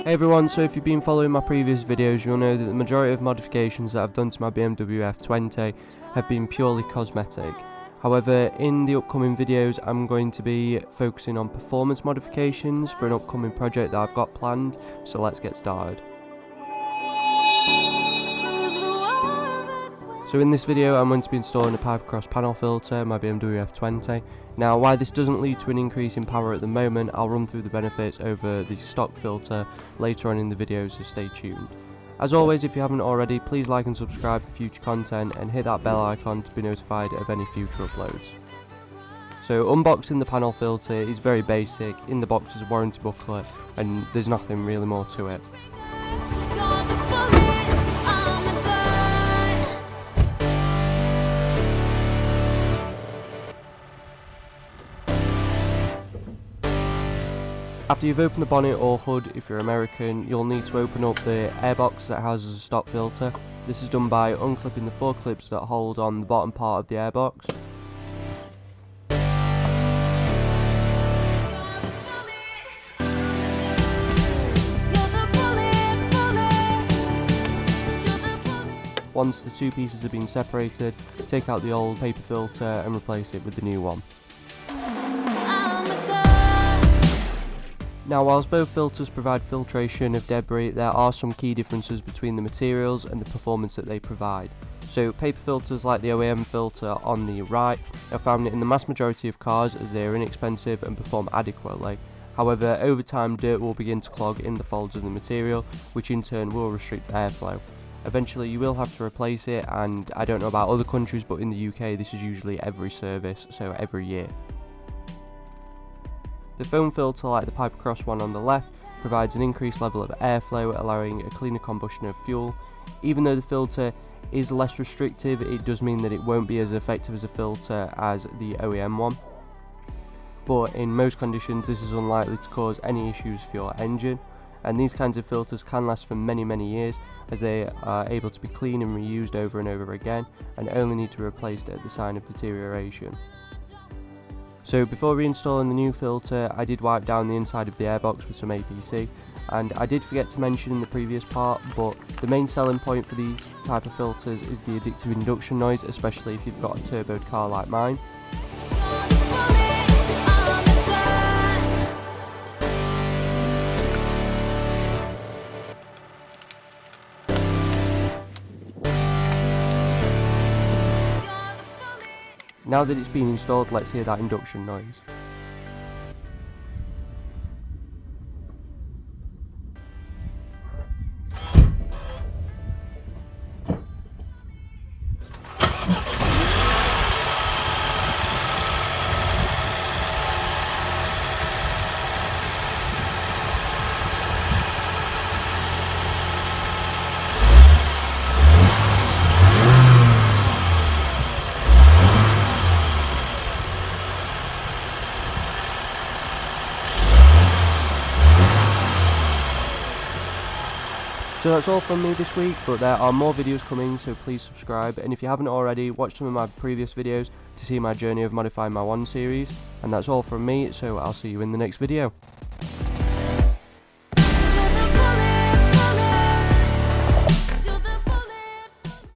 Hey everyone, so if you've been following my previous videos, you'll know that the majority of modifications that I've done to my BMW F20 have been purely cosmetic. However, in the upcoming videos I'm going to be focusing on performance modifications for an upcoming project that I've got planned, so let's get started. So in this video I'm going to be installing a Pipercross panel filter in my BMW F20. Now why this doesn't lead to an increase in power at the moment, I'll run through the benefits over the stock filter later on in the video, so stay tuned. As always, if you haven't already, please like and subscribe for future content and hit that bell icon to be notified of any future uploads. So unboxing the panel filter is very basic. In the box is a warranty booklet and there's nothing really more to it. After you've opened the bonnet or hood, if you're American, you'll need to open up the airbox that houses a stock filter. This is done by unclipping the 4 clips that hold on the bottom part of the airbox. Once the 2 pieces have been separated, take out the old paper filter and replace it with the new one. Now whilst both filters provide filtration of debris, there are some key differences between the materials and the performance that they provide. So paper filters like the OEM filter on the right are found in the mass majority of cars as they are inexpensive and perform adequately. However, over time dirt will begin to clog in the folds of the material, which in turn will restrict airflow. Eventually you will have to replace it, and I don't know about other countries, but in the UK this is usually every service, so every year. The foam filter, like the Pipercross one on the left, provides an increased level of airflow, allowing a cleaner combustion of fuel. Even though the filter is less restrictive, it does mean that it won't be as effective as a filter as the OEM one. But in most conditions this is unlikely to cause any issues for your engine, and these kinds of filters can last for many years as they are able to be cleaned and reused over and over again and only need to be replaced at the sign of deterioration. So before reinstalling the new filter, I did wipe down the inside of the airbox with some APC, and I did forget to mention in the previous part, but the main selling point for these type of filters is the addictive induction noise, especially if you've got a turboed car like mine. Now that it's been installed, let's hear that induction noise. So that's all from me this week, but there are more videos coming, so please subscribe, and if you haven't already, watch some of my previous videos to see my journey of modifying my 1 series, and that's all from me, so I'll see you in the next video.